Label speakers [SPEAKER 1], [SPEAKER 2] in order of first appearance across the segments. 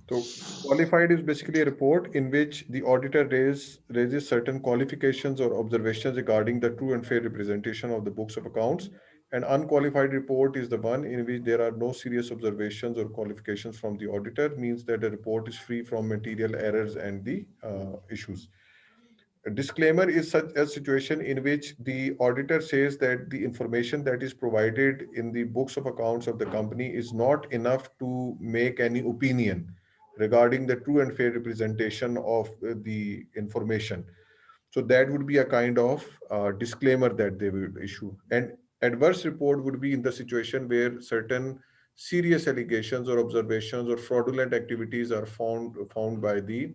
[SPEAKER 1] So qualified is basically a report in which the auditor raises certain qualifications or observations regarding the true and fair representation of the books of accounts. An unqualified report is the one in which there are no serious observations or qualifications from the auditor, means that the report is free from material errors and the issues. A disclaimer is such a situation in which the auditor says that the information that is provided in the books of accounts of the company is not enough to make any opinion regarding the true and fair representation of the information. So that would be a kind of disclaimer that they would issue. And adverse report would be in the situation where certain serious allegations or observations or fraudulent activities are found by the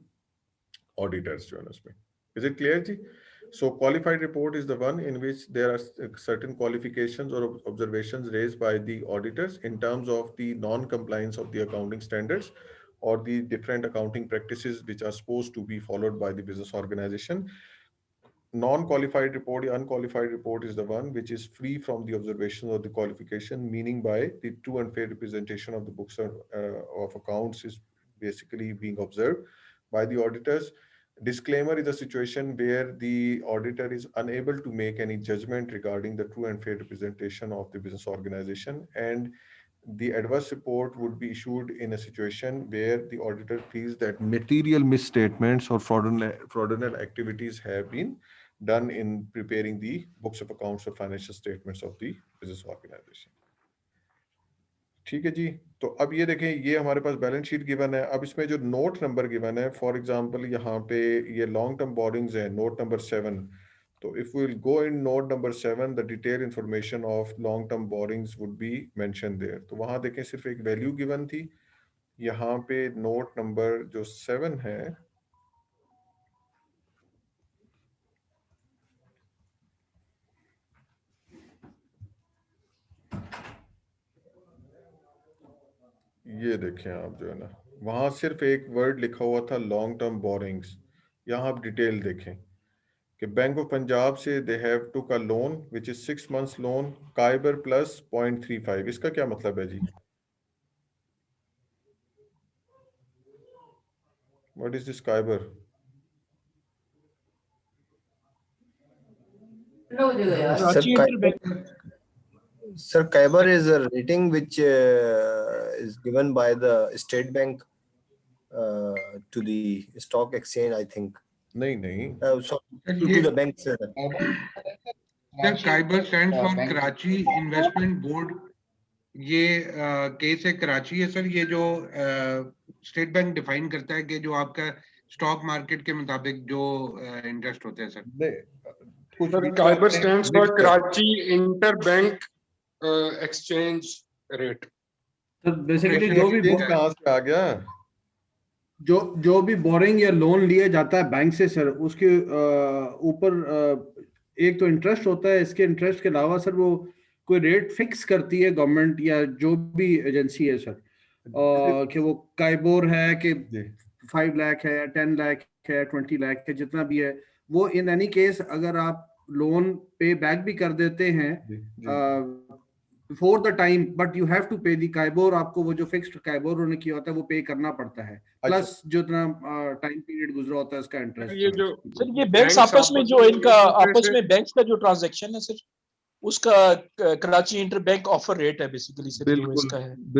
[SPEAKER 1] auditors, Jonas. Is it clear, Ji? So qualified report is the one in which there are certain qualifications or observations raised by the auditors in terms of the non-compliance of the accounting standards or the different accounting practices which are supposed to be followed by the business organization. Non-qualified report, the unqualified report is the one which is free from the observation or the qualification, meaning by the true and fair representation of the books of accounts is basically being observed by the auditors. Disclaimer is a situation where the auditor is unable to make any judgment regarding the true and fair representation of the business organization, and the adverse report would be issued in a situation where the auditor feels that material misstatements or fraudulent activities have been done in preparing the books of accounts or financial statements of the business organization. ठीक है जी. तो अब ये देखें, ये हमारे पास balance sheet given है. अब इसमें जो नोट नंबर गिवन है, फॉर एग्जांपल यहाँ पे ये लॉन्ग टर्म बोरिंग्स है, नोट नंबर 7. तो if we will go in note number 7, the detail information of long term borrowings would be mention there. तो वहां देखें सिर्फ एक वैल्यू गिवन थी. यहाँ पे नोट नंबर जो 7 है, ये देखें आप, जो है ना, वहां सिर्फ एक वर्ड लिखा हुआ था लॉन्ग टर्म बोरिंग्स. यहाँ आप डिटेल देखें कि बैंक ऑफ पंजाब से they have took a loan which is 6 months loan, KIBOR plus 0.35. इसका क्या मतलब है जी? What is this KIBOR?
[SPEAKER 2] Sir, Kaibar is a rating which is given by the State Bank to the stock exchange, I think.
[SPEAKER 1] नहीं.
[SPEAKER 2] So to the bank, sir.
[SPEAKER 3] Sir, Kaibar stands for Karachi Investment Board. ये case है कराची है sir. ये जो state bank define करता है कि जो आपका स्टॉक मार्केट के मुताबिक जो इंटरेस्ट होते हैं sir.
[SPEAKER 4] काइबर stands for Karachi inter bank exchange rate.
[SPEAKER 5] तो बेसिकली जो भी
[SPEAKER 1] कहां से आ गया,
[SPEAKER 5] जो भी बोरिंग या लोन लिया जाता है बैंक से सर, उसके ऊपर एक तो इंटरेस्ट होता है. इसके इंटरेस्ट के अलावा सर वो कोई रेट फिक्स करती है गवर्नमेंट या जो भी एजेंसी है सर, कि वो काइबोर है कि 5 लाख है, 10 लाख है, 20 लाख है, जितना भी है वो. इन एनी केस अगर आप लोन पे बैक भी कर देते हैं before the time, but you have to pay the KIBOR. आपको वो जो फिक्स्ड काइबोर उन्होंने किया होता है वो पे करना पड़ता है, प्लस जो इतना टाइम पीरियड गुजरा होता है उसका इंटरेस्ट.
[SPEAKER 4] ये जो
[SPEAKER 6] सर ये बैंक्स आपस में जो इनका आपस में बैंक्स का जो ट्रांजैक्शन है सर, उसका Karachi inter bank offer rate है बेसिकली सर.
[SPEAKER 1] बिल्कुल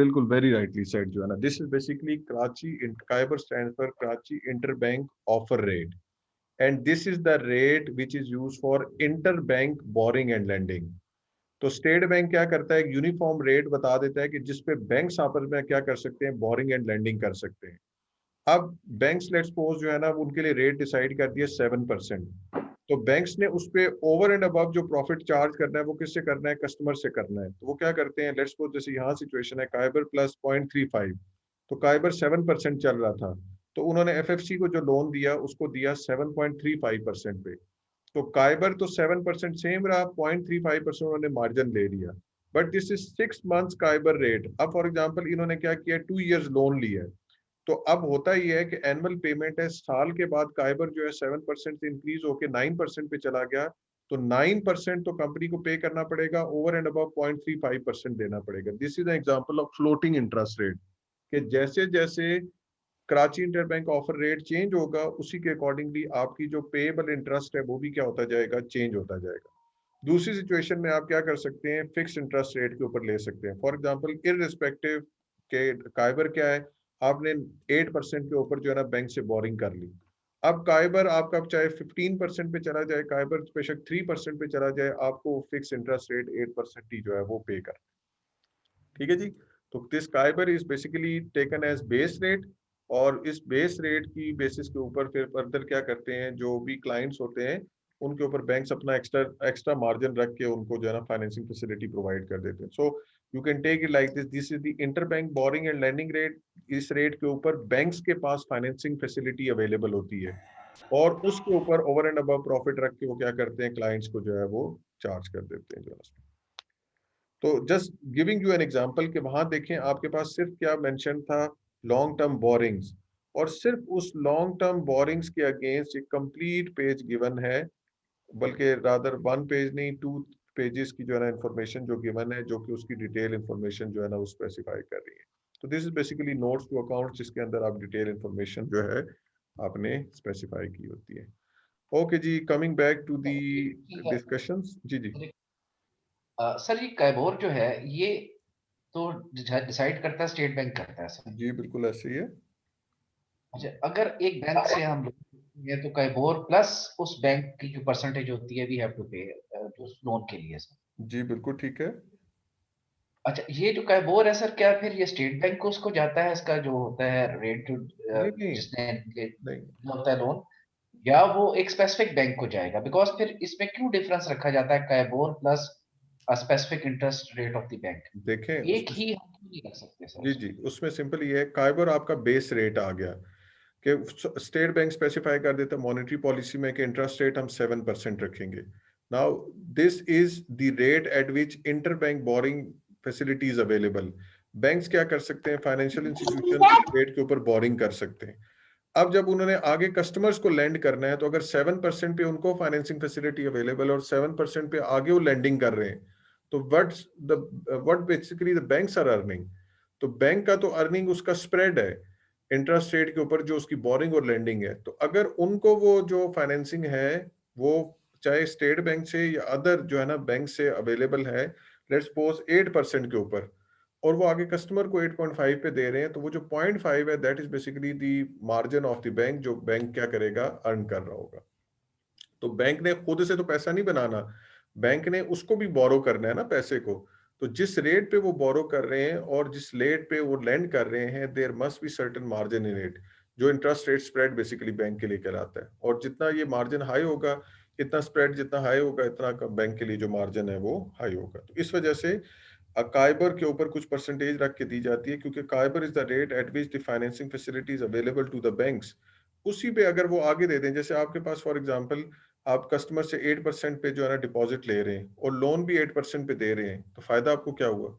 [SPEAKER 1] बिल्कुल, वेरी राइटली सेड जो है ना. This is basically Karachi काइबर stands for Karachi inter bank offer rate, and this is the rate which is used for inter bank boring and lending. तो state bank क्या करता है, एक यूनिफॉर्म रेट बता देता है कि जिसपे बैंक्स आपस में क्या कर सकते हैं, बोरिंग एंड लेंडिंग कर सकते हैं. अब बैंक्स लेट्स सपोज जो है ना, उनके लिए रेट डिसाइड कर दिया 7%. तो बैंक्स ने उस पे ओवर एंड अबव जो प्रॉफिट चार्ज करना है वो किससे करना है, कस्टमर से करना है. तो वो क्या करते हैं, लेट्स सपोज जैसे यहाँ सिचुएशन है काइबर प्लस 0.35, तो काइबर 7% चल रहा था, तो उन्होंने एफएफसी को जो लोन दिया उसको दिया 7.35% पे. तो काइबर तो 7% सेम रहा, 0.35% उन्होंने मार्जिन ले लिया. But this is 6 months काइबर rate. अब फॉर एग्जांपल इन्होंने क्या किया, 2 years लोन लिया है. तो अब होता ही है कि एनुअल पेमेंट है, साल के बाद काइबर जो है 7% से इंक्रीज होकर 9% पे चला गया, तो 9% तो कंपनी को पे करना पड़ेगा, ओवर एंड अबव 0.35% देना पड़ेगा. This is an example of floating interest rate, कि जैसे जैसे Karachi interbank offer rate change होगा, उसी के अकॉर्डिंगली आपकी जो पेएबल इंटरेस्ट है वो भी क्या होता जाएगा, चेंज होता जाएगा। दूसरी सिचुएशन में आप क्या कर सकते हैं, फिक्स इंटरेस्ट रेट के ऊपर ले सकते हैं। फॉर एग्जांपल इररिस्पेक्टिव के काइबर क्या है, आपने 8% के ऊपर जो है ना बैंक से बोरिंग कर ली। अब काइबर आपका चाहे 15% पे चला जाए, काइबर बेशक 3% पे चला जाए, आपको फिक्स इंटरेस्ट रेट 8% ही जो है वो पे कर। ठीक है जी। तो this KIBOR is basically taken as base rate, और इस बेस रेट की बेसिस के ऊपर फिर फर्दर क्या करते हैं, जो भी क्लाइंट्स होते हैं उनके ऊपर बैंक्स अपना एक्स्ट्रा मार्जिन रख के उनको जो है ना फाइनेंसिंग फैसिलिटी प्रोवाइड कर देते हैं। So you can take it like this is the interbank borrowing and lending rate. इस रेट के ऊपर बैंक्स के पास फाइनेंसिंग फैसिलिटी अवेलेबल होती है, और उसके ऊपर ओवर एंड अबव प्रॉफिट रख के वो क्या करते हैं, क्लाइंट्स को जो है वो चार्ज कर देते हैं जो है। तो just giving you an example कि वहां देखें आपके पास सिर्फ क्या मेंशन था, लॉन्ग टर्म बोरिंग्स, और सिर्फ उस लॉन्ग टर्म बोरिंग्स के अगेंस्ट एक कंप्लीट पेज गिवन है, बल्कि रादर 1 पेज नहीं 2 पेजेस की जो है ना इंफॉर्मेशन जो गिवन है, जो कि उसकी डिटेल इंफॉर्मेशन जो है ना वो स्पेसिफाई कर रही है। तो this is basically notes to account, जिसके अंदर आप डिटेल इंफॉर्मेशन जो है आपने स्पेसिफाई की होती है। ओके जी, coming back to the discussions. जी जी
[SPEAKER 7] सर ये कैबोर जो है ये तो डिसाइड करता है स्टेट बैंक करता है सर।
[SPEAKER 1] जी बिल्कुल ऐसे ही है।
[SPEAKER 7] अच्छा, अगर एक बैंक से हम ये तो कैबोर प्लस उस बैंक की जो परसेंटेज होती है वी हैव टू पे उस लोन के लिए सर।
[SPEAKER 1] जी बिल्कुल ठीक है।
[SPEAKER 7] अच्छा, ये जो कैबोर है सर, क्या फिर ये स्टेट बैंक को उसको जाता है इसका जो होता है रेट जो
[SPEAKER 1] नहीं नहीं
[SPEAKER 7] जिसने
[SPEAKER 1] नहीं
[SPEAKER 7] होता है लोन, या वो एक स्पेसिफिक बैंक को जाएगा? बिकॉज फिर इसमें क्यों डिफरेंस रखा जाता है KIBOR plus specific interest rate of the bank?
[SPEAKER 1] देखें
[SPEAKER 7] एक
[SPEAKER 1] उसमें,
[SPEAKER 7] ही हम क्यों नहीं रख सकते सर
[SPEAKER 1] जी
[SPEAKER 7] उसको?
[SPEAKER 1] जी उसमें सिंपल ये है, काइबर आपका बेस रेट आ गया कि स्टेट बैंक स्पेसिफाई कर देता है मॉनेटरी पॉलिसी में कि इंटरेस्ट रेट हम 7% रखेंगे। Now this is the rate at which inter bank boring facilities available. Banks क्या कर सकते हैं, फाइनेंशियल इंस्टीट्यूशन इस रेट के ऊपर बोरिंग कर सकते हैं। अब जब उन्होंने आगे कस्टमर्स को लैंड करना है, तो अगर 7% पे उनको फाइनेंसिंग फैसिलिटी अवेलेबल और 7% पे आगे वो लैंडिंग कर रहे हैं, तो what basically the banks are earning, तो बैंक का तो अर्निंग उसका स्प्रेड है इंटरेस्ट रेट के ऊपर जो उसकी बोरिंग और लैंडिंग है। तो अगर उनको वो जो फाइनेंसिंग है वो चाहे स्टेट बैंक से या अदर जो है ना बैंक से अवेलेबल है, लेट्स सपोज 8% के ऊपर, और वो आगे कस्टमर को 8.5 पे दे रहे हैं, तो वो जो 0.5 है that is basically the margin of the bank, जो बैंक क्या करेगा, अर्न कर रहा होगा। तो बैंक ने खुद से तो पैसा नहीं बनाना, बैंक ने उसको भी बोरो करना है ना पैसे को। तो जिस रेट पे वो बोरो कर रहे हैं और जिस रेट पे वो लेंड कर रहे हैं, there must be certain margin in it, जो interest rate spread basically bank के लिए कहलाता है। और जितना ये मार्जिन हाई होगा, इतना स्प्रेड जितना हाई होगा, इतना बैंक के लिए जो मार्जिन है वो हाई होगा। तो इस वजह से काइबर के ऊपर कुछ परसेंटेज रख के दी जाती है, क्योंकि KIBOR is the rate at which the financing facilities available to the banks. उसी पे अगर वो आगे दे दें, जैसे आपके पास फॉर एग्जांपल आप कस्टमर से 8% पे जो है ना डिपॉजिट ले रहे हैं और लोन भी 8% पे दे रहे हैं, तो फायदा आपको क्या हुआ?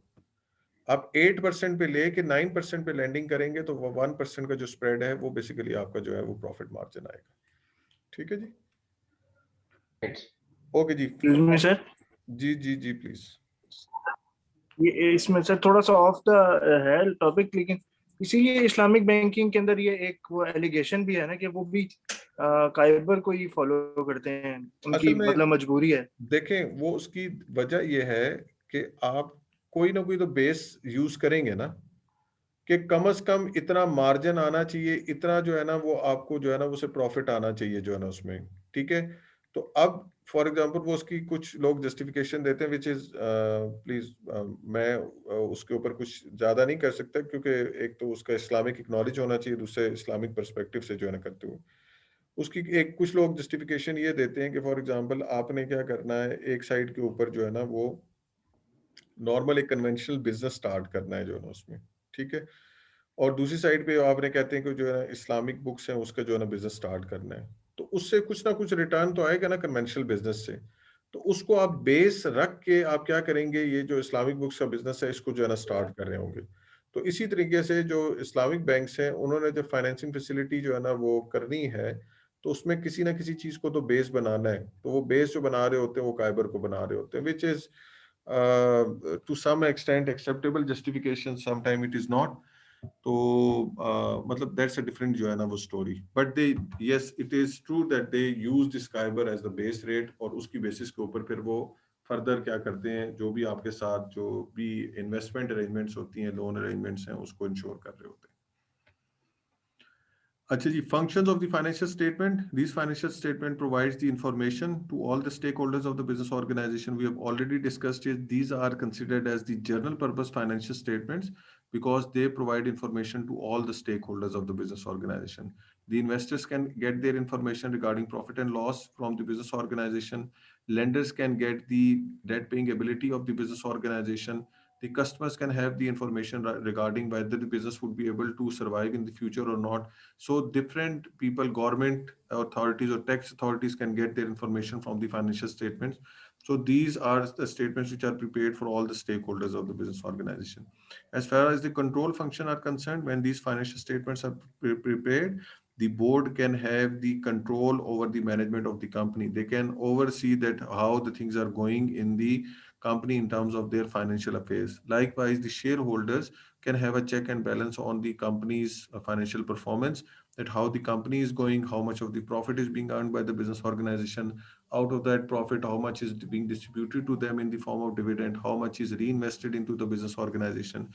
[SPEAKER 1] आप 8% पे लेके 9% पे लैंडिंग करेंगे, तो वो 1% का जो स्प्रेड है वो बेसिकली आपका जो है वो प्रॉफिट मार्जिन आएगा। ठीक है जी, ओके जी।
[SPEAKER 8] एक्सक्यूज मी सर,
[SPEAKER 1] जी जी जी प्लीज।
[SPEAKER 8] ये इसमें सर थोड़ा सा ऑफ द है टॉपिक, लेकिन इसीलिए इस्लामिक बैंकिंग के अंदर ये एक वो एलिगेशन भी है ना कि वो भी काइबर को ही फॉलो करते हैं, उनकी
[SPEAKER 1] असल में
[SPEAKER 8] मतलब मजबूरी है।
[SPEAKER 1] देखें, वो उसकी वजह ये है कि आप कोई ना कोई तो बेस यूज करेंगे ना, कि कम से कम इतना मार्जिन आना चाहिए, इतना जो है ना वो आपको जो है ना उसे प्रॉफिट आना चाहिए जो है ना उसमें। ठीक है। तो अब फॉर एग्जांपल वो उसकी कुछ लोग जस्टिफिकेशन देते हैं, विच इज प्लीज मैं उसके ऊपर कुछ ज्यादा नहीं कर सकता, क्योंकि एक तो उसका इस्लामिक नॉलेज होना चाहिए, दूसरे इस्लामिक पर्सपेक्टिव से जो है ना करते हुए उसकी एक कुछ लोग जस्टिफिकेशन ये देते हैं कि फॉर एग्जांपल आपने क्या करना है, एक साइड के ऊपर जो है ना वो नॉर्मल एक कन्वेंशनल बिजनेस स्टार्ट करना है जो है ना उसमें। ठीक है। और दूसरी साइड पे आपने कहते हैं कि जो है ना इस्लामिक बुक्स हैं उसका जो है ना बिजनेस स्टार्ट करना है, तो उससे कुछ ना कुछ रिटर्न तो आएगा ना कन्वेंशनल बिजनेस से। तो उसको आप बेस रख के आप क्या करेंगे, ये जो इस्लामिक बुक्स का बिजनेस है इसको जो है ना स्टार्ट कर रहे होंगे। तो इसी तरीके से जो इस्लामिक बैंक्स हैं उन्होंने जब फाइनेंसिंग फैसिलिटी जो है ना वो करनी है, तो उसमें किसी ना किसी चीज को तो बेस बनाना है। तो वो बेस जो बना रहे होते हैं वो काइबर को बना रहे होते हैं, which is to some extent acceptable justification, sometime it is not, तो मतलब that's a different जो है ना वो story. But they, yes, it is true that they use this Skyber as the base rate और उसकी basis के ऊपर फिर वो further क्या करते हैं, जो भी आपके साथ जो भी investment arrangements होती हैं, loan arrangements हैं, उसको insure कर रहे होते हैं. अच्छा जी, functions of the financial statement. These financial statement provides the information to all the stakeholders of the business organization. We have already discussed it. These are considered as the general purpose financial statements because they provide information to all the stakeholders of the business organization. The investors can get their information regarding profit and loss from the business organization. Lenders can get the debt paying ability of the business organization. The customers can have the information regarding whether the business would be able to survive in the future or not. So different people, government authorities or tax authorities can get their information from the financial statements. So these are the statements which are prepared for all the stakeholders of the business organization. As far as the control function are concerned, when these financial statements are prepared, the board can have the control over the management of the company. They can oversee that how the things are going in the company in terms of their financial affairs. Likewise, the shareholders can have a check and balance on the company's financial performance, that how the company is going, how much of the profit is being earned by the business organization, out of that profit, how much is being distributed to them in the form of dividend, how much is reinvested into the business organization.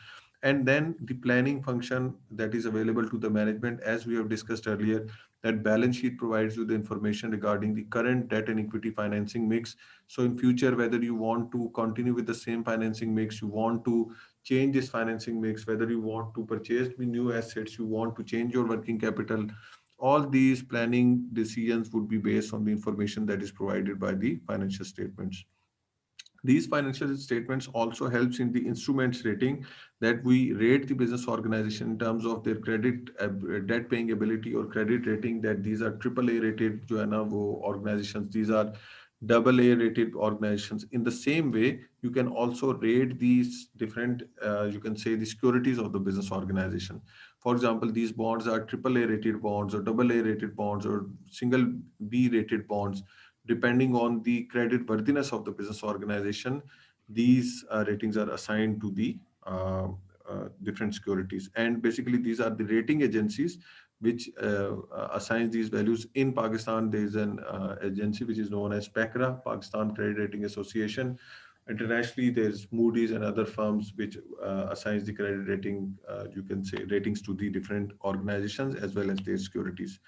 [SPEAKER 1] And then the planning function that is available to the management, as we have discussed earlier, that balance sheet provides you the information regarding the current debt and equity financing mix. So in future, whether you want to continue with the same financing mix, you want to change this financing mix, whether you want to purchase new assets, you want to change your working capital, all these planning decisions would be based on the information that is provided by the financial statements. These financial statements also helps in the instruments rating, that we rate the business organization in terms of their credit debt paying ability or credit rating, that these are AAA rated जो है ना वो organizations, these are AA rated organizations. In the same way, you can also rate these different, you can say the securities of the business organization. For example, these bonds are AAA rated bonds or AA rated bonds or single B rated bonds. Depending on the credit worthiness of the business organization, these ratings are assigned to the different securities. And basically, these are the rating agencies which assigns these values. In Pakistan, there is an agency which is known as PACRA, Pakistan Credit Rating Association. Internationally, there's Moody's and other firms which assigns the credit rating, you can say ratings to the different organizations as well as their securities.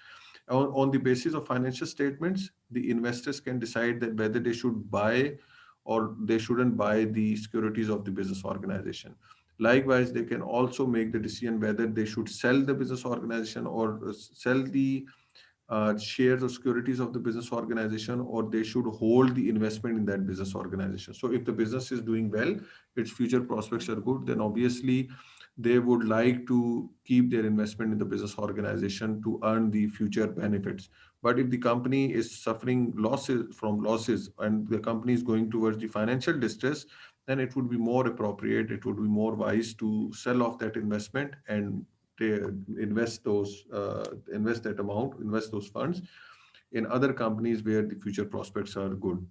[SPEAKER 1] On the basis of financial statements, the investors can decide that whether they should buy or they shouldn't buy the securities of the business organization. Likewise, they can also make the decision whether they should sell the business organization or sell the shares or securities of the business organization, or they should hold the investment in that business organization. So if the business is doing well, its future prospects are good, then obviously they would like to keep their investment in the business organization to earn the future benefits. But if the company is suffering losses and the company is going towards the financial distress, then it would be more appropriate, it would be more wise to sell off that investment and invest that amount, invest those funds in other companies where the future prospects are good.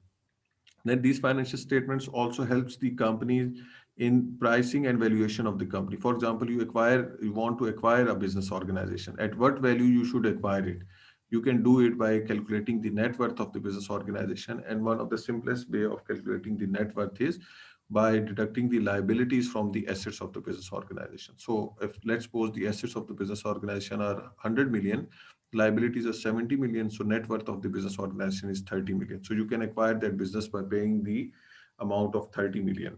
[SPEAKER 1] Then these financial statements also helps the companies in pricing and valuation of the company. For example, you want to acquire a business organization. At what value you should acquire it? You can do it by calculating the net worth of the business organization. And one of the simplest way of calculating the net worth is by deducting the liabilities from the assets of the business organization. So if let's suppose the assets of the business organization are 100 million, liabilities are 70 million, so net worth of the business organization is 30 million. So you can acquire that business by paying the amount of 30 million.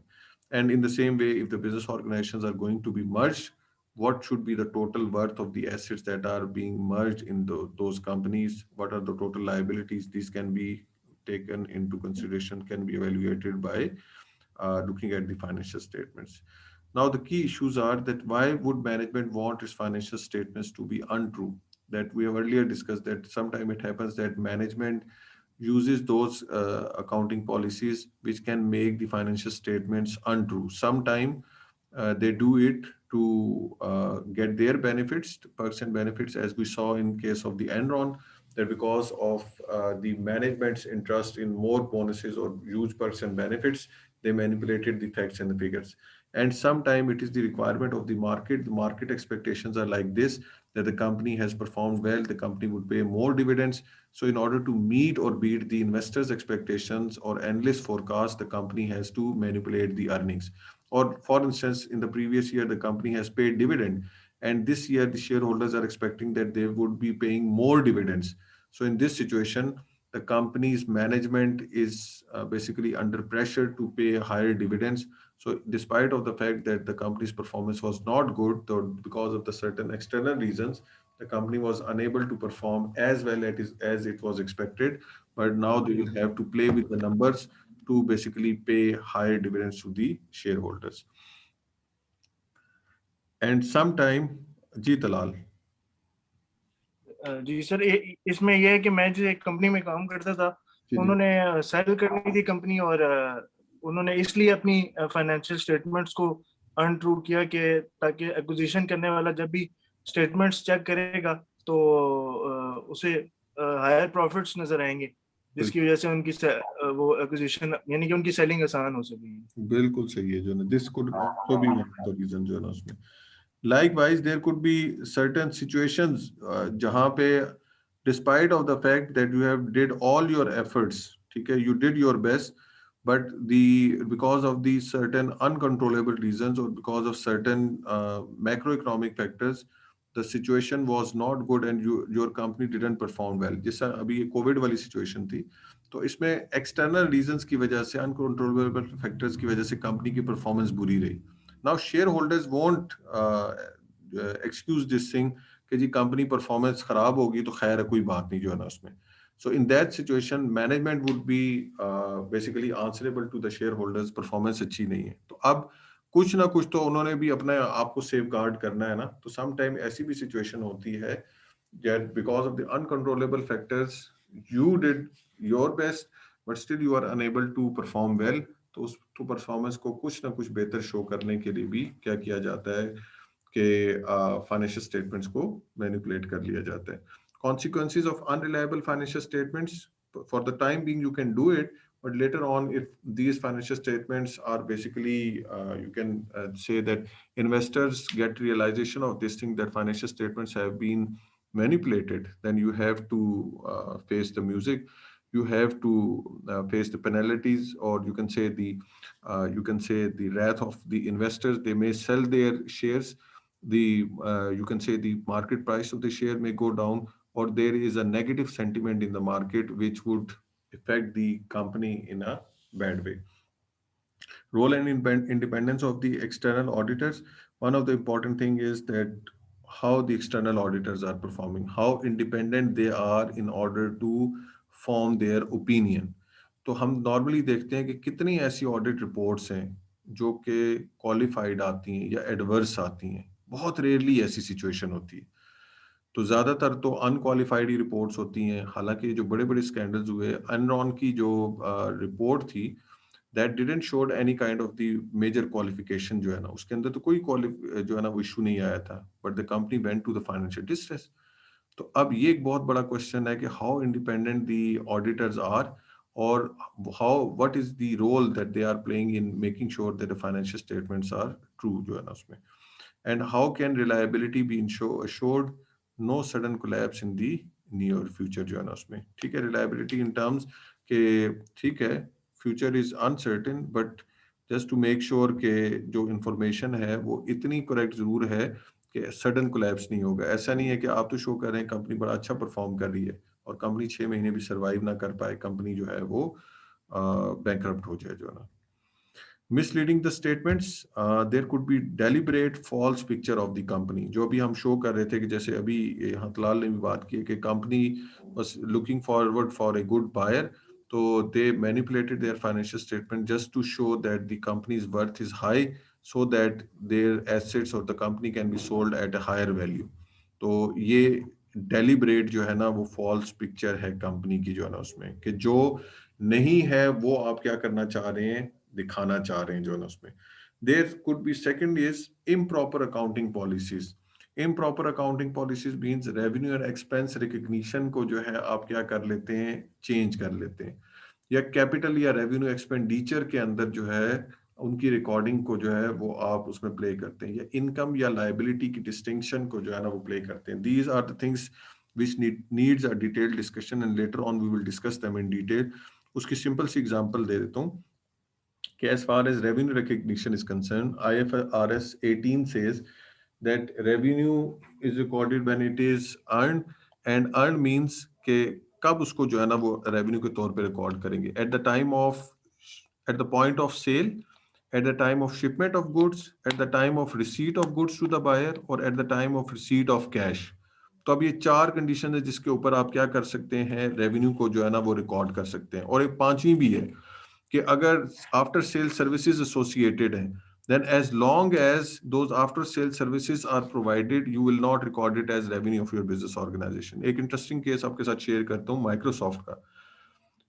[SPEAKER 1] And in the same way, if the business organizations are going to be merged, what should be the total worth of the assets that are being merged in those companies? What are the total liabilities? These can be taken into consideration, can be evaluated by looking at the financial statements. Now, the key issues are that why would management want its financial statements to be untrue? That we have earlier discussed that sometimes it happens that management uses those accounting policies which can make the financial statements untrue. Sometimes they do it to get their benefits, perks and benefits, as we saw in case of the Enron, that because of the management's interest in more bonuses or huge perks and benefits, they manipulated the facts and the figures. and sometime it is the requirement of the market. The market expectations are like this, that the company has performed well, the company would pay more dividends. So in order to meet or beat the investors' expectations or analyst forecast, the company has to manipulate the earnings. Or for instance, in the previous year, the company has paid dividend, and this year the shareholders are expecting that they would be paying more dividends. So in this situation, the company's management is basically under pressure to pay higher dividends. So despite of the fact that the company's performance was not good, though because of the certain external reasons, the company was unable to perform as well as it was expected. But now they will have to play with the numbers to basically pay higher dividends to the shareholders. And sometime, Ji Talal.
[SPEAKER 8] जी sir, इसमें यह है कि मैं जो एक company में काम करता था, उन्होंने सेल करनी थी कंपनी, और उन्होंने इसलिए अपनी फाइनेंशियल स्टेटमेंट्स को अनट्रू किया कि ताकि एक्विजिशन करने वाला जब भी स्टेटमेंट्स चेक करेगा तो उसे हायर प्रॉफिट्स नजर आएंगे, जिसकी वजह से उनकी वो एक्विजिशन यानी कि उनकी सेलिंग आसान हो सकेगी।
[SPEAKER 1] बिल्कुल सही है जो ना, this could also be one of the reason जो ना उसमें। Likewise, there could be certain situations जहाँ पे despite of the fact that you have did all your efforts, ठीक है, you did your best, but because of the certain uncontrollable reasons or because of certain macroeconomic factors, the situation was not good and your company didn't perform well. जैसा अभी ये Covid वाली situation थी, तो इसमें external reasons की वजह से, अनकंट्रोलेबल फैक्टर्स की वजह से कंपनी की परफॉर्मेंस बुरी रही। Now shareholders won't excuse this thing कि जी कंपनी परफॉर्मेंस खराब होगी तो खैर है, कोई बात नहीं जो है ना उसमें। So in that situation, management would be basically answerable to the shareholders, performance अच्छी नहीं है। तो अब कुछ ना कुछ तो उन्होंने भी अपने आप को सेफ गार्ड करना है ना। तो सम टाइम ऐसी भी सिचुएशन होती है that because of the uncontrollable factors you did your best but still you are unable to perform well, तो उस तो परफॉर्मेंस को कुछ ना कुछ बेहतर शो करने के लिए भी क्या किया जाता है कि फाइनेंशियल स्टेटमेंट्स को मैनिपुलेट कर लिया जाता है। Consequences of unreliable financial statements, for the time being you can do it, but later on if these financial statements are basically you can say that investors get realization of this thing that financial statements have been manipulated, then you have to face the music. You have to face the penalties, or you can say the wrath of the investors. They may sell their shares. You can say the market price of the share may go down, or there is a negative sentiment in the market which would affect the company in a bad way. Role and independence of the external auditors. One of the important thing is that how the external auditors are performing, how independent they are in order to form their opinion. तो हम normally देखते हैं कि कितनी ऐसी audit reports हैं जो कि क्वालिफाइड आती हैं या एडवर्स आती हैं। बहुत रेयरली ऐसी सिचुएशन होती है। तो ज्यादातर तो अनक्वालिफाइड ही रिपोर्ट्स होती हैं। हालांकि जो बड़े बड़े स्कैंडल्स हुए, एनरॉन की जो रिपोर्ट थी, that didn't showed any kind of the major qualification जो है ना, उसके अंदर तो कोई जो है ना वो इशू नहीं आया था, but the company went to the financial distress. तो अब ये एक बहुत बड़ा क्वेश्चन है कि how independent the auditors are, or what is the role that they are playing in making sure that the financial statements are true जो है ना उसमें, and how can reliability be assured, no sudden collapse in the near future जो है ना उसमें। ठीक है, reliability in terms के ठीक है future is uncertain, but just to make sure कि जो इंफॉर्मेशन है वो इतनी करेक्ट जरूर है कि सडन कोलैप्स नहीं होगा। ऐसा नहीं है कि आप तो शो कर रहे हैं कंपनी बड़ा अच्छा परफॉर्म कर रही है और कंपनी 6 महीने भी सर्वाइव ना कर पाए, कंपनी जो है वो बैंकरप्ट हो जाए जो है ना। Misleading the statements, there could be deliberate false picture of the company. जो अभी हम शो कर रहे थे कि जैसे अभी हतलाल ने भी बात की कि company was looking forward for a good buyer, so they manipulated their financial statement just to show that the company's worth is high, so that their assets or the company can be sold at a higher value. तो ये deliberate जो है ना वो false picture है company की जो है ना उसमें, कि जो नहीं है वो आप क्या करना चाह रहे हैं, दिखाना चाह रहे हैं जो है ना उसमें। There could be second is improper accounting policies. Improper accounting policies means revenue और expense recognition को जो है आप क्या कर लेते हैं, चेंज कर लेते हैं, या कैपिटल या रेवेन्यू एक्सपेंडिचर के अंदर जो है उनकी रिकॉर्डिंग को जो है वो आप उसमें प्ले करते हैं, या इनकम या लायबिलिटी की डिस्टिंक्शन को जो है ना वो प्ले करते हैं. These are the things which needs a detailed discussion and later on we will discuss them in detail. उसकी सिंपल सी एग्जांपल दे देता हूँ कि as far as revenue recognition is concerned, IFRS 18 says that revenue is recorded when it is earned, and earned means कि कब उसको जो है ना वो रेवेन्यू के तौर पे रिकॉर्ड करेंगे, at the point of sale, at the time of shipment of goods, at the time of receipt of goods to the buyer, or at the time of receipt of cash. तो अब ये 4 condition है जिसके ऊपर आप क्या कर सकते हैं, रेवेन्यू को जो है ना वो रिकॉर्ड कर सकते हैं. और एक 5वीं भी है कि अगर आफ्टर सेल सर्विसेज एसोसिएटेड है, then as long as those after sale services are provided, you will not record it as revenue of your business organization. एक इंटरेस्टिंग केस आपके साथ शेयर करता हूँ माइक्रोसॉफ्ट का.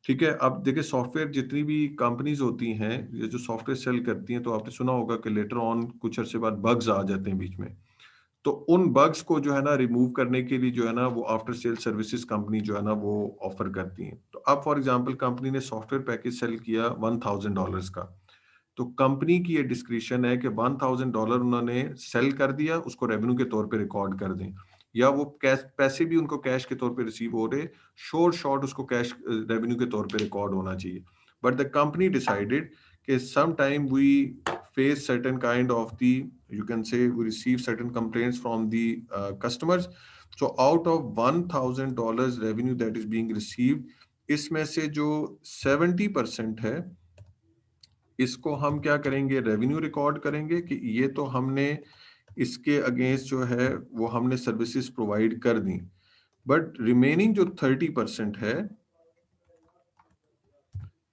[SPEAKER 1] ठीक है, अब देखिए सॉफ्टवेयर जितनी भी कंपनीज होती हैं ये जो सॉफ्टवेयर सेल करती हैं, तो आपने सुना होगा कि लेटर ऑन कुछ अर्से बाद बग्स आ जाते हैं बीच में. तो उन बग्स को जो है ना रिमूव करने के लिए जो है ना वो आफ्टर सेल सर्विसेज कंपनी जो है ना वो ऑफर करती है. तो अब फॉर एग्जांपल कंपनी ने सॉफ्टवेयर पैकेज सेल किया $1000 का, तो कंपनी की ये डिस्क्रिप्शन है कि $1000 उन्होंने सेल कर दिया, उसको रेवेन्यू के तौर पे रिकॉर्ड कर दें, या वो कैश पैसे भी उनको कैश के तौर पे रिसीव हो रहे, शॉर्ट उसको कैश रेवेन्यू के तौर पे रिकॉर्ड होना चाहिए. बट द कंपनी डिसाइडेड कि some time we face certain kind of the, you can say we receive certain complaints from the customers. So out of $1000 revenue that is being received, इसमें से जो 70% है इसको हम क्या करेंगे, रेवेन्यू रिकॉर्ड करेंगे कि ये तो हमने इसके अगेंस्ट जो है वो हमने सर्विसेज प्रोवाइड कर दी. बट रिमेनिंग जो 30% है,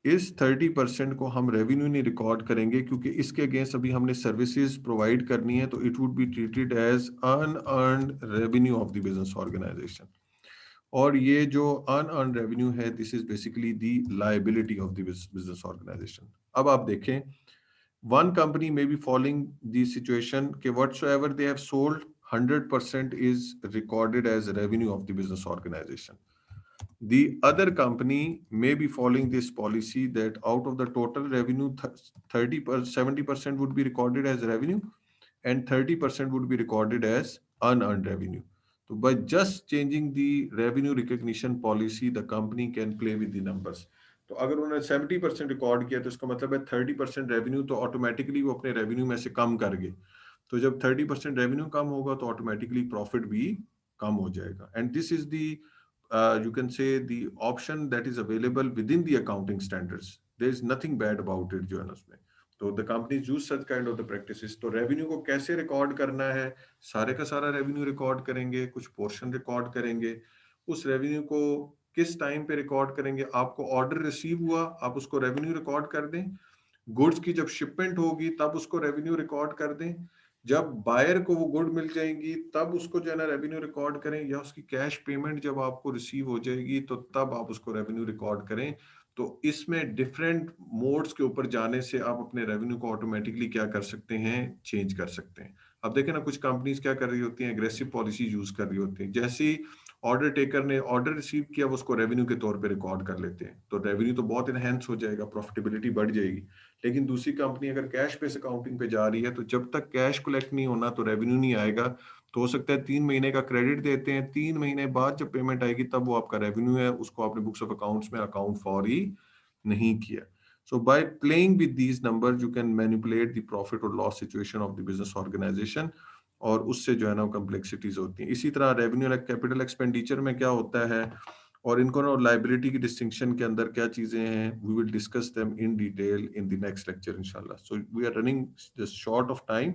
[SPEAKER 1] इस 30% को हम रेवेन्यू नहीं रिकॉर्ड करेंगे क्योंकि इसके अगेंस्ट अभी हमने सर्विसेज प्रोवाइड करनी है, तो it would be treated as unearned revenue of the business organisation. और ये जो अनअर्न्ड रेवेन्यू है, this is basically the liability of the business organisation. अब आप देखें, one company may be following the situation कि whatsoever they have sold 100% is recorded as revenue of the business organization. The other company may be following this policy that out of the total revenue 70% would be recorded as revenue and 30% would be recorded as unearned revenue. So by just changing the revenue recognition policy, the company can play with the numbers. तो अगर उन्होंने 70% record किया तो इसका मतलब है 30% revenue तो automatically वो अपने रेवेन्यू में से कम कर गए. तो जब 30% रेवेन्यू कम होगा तो ऑटोमेटिकली प्रॉफिट भी कम हो जाएगा. And this is the you can say the option that is available within the accounting standards. There is nothing bad about it जो है ना उसमें. तो the companies use such kind of the practices. तो revenue को कैसे record करना है, सारे का सारा रेवेन्यू रिकॉर्ड करेंगे, कुछ पोर्शन रिकॉर्ड करेंगे. उस रेवेन्यू को किस टाइम पे रिकॉर्ड करेंगे, आपको ऑर्डर रिसीव हुआ आप उसको रेवेन्यू रिकॉर्ड कर दें, गुड्स की जब शिपमेंट होगी तब उसको रेवेन्यू रिकॉर्ड कर दें, जब बायर को वो गुड मिल जाएंगी तब उसको जो है ना रेवेन्यू रिकॉर्ड करें, या उसकी कैश पेमेंट जब आपको रिसीव हो जाएगी तो तब आप उसको रेवेन्यू रिकॉर्ड करें. तो इसमें डिफरेंट मोड्स के ऊपर जाने से आप अपने रेवेन्यू को ऑटोमेटिकली क्या कर सकते हैं, चेंज कर सकते हैं. अब देखें ना, कुछ कंपनीज क्या कर रही होती हैं, एग्रेसिव पॉलिसी यूज कर रही होती हैं. जैसे ही ऑर्डर टेकर ने ऑर्डर रिसीव किया वो उसको रेवेन्यू के तौर पे रिकॉर्ड कर लेते हैं, तो रेवेन्यू तो बहुत इनहेंस हो जाएगा, प्रॉफिटेबिलिटी बढ़ जाएगी. लेकिन दूसरी कंपनी अगर कैश बेस अकाउंटिंग पे जा रही है तो जब तक कैश कलेक्ट नहीं होना तो रेवेन्यू नहीं आएगा. तो हो सकता है 3 महीने का क्रेडिट देते हैं, 3 महीने बाद जब पेमेंट आएगी तब वो आपका रेवेन्यू है, उसको आपने बुक्स ऑफ अकाउंट्स में अकाउंट फॉर ही नहीं किया. So by playing with these numbers you can manipulate the profit or loss situation of the business organization, और उससे जो है ना कॉम्प्लेक्सिटीज होती हैं. इसी तरह रेवेन्यू कैपिटल एक्सपेंडिचर में क्या होता है और इनको ना लायबिलिटी की डिस्टिंक्शन के अंदर क्या चीजें हैं, we will discuss them in detail in the next lecture इंशाल्लाह. So we are running just short of time.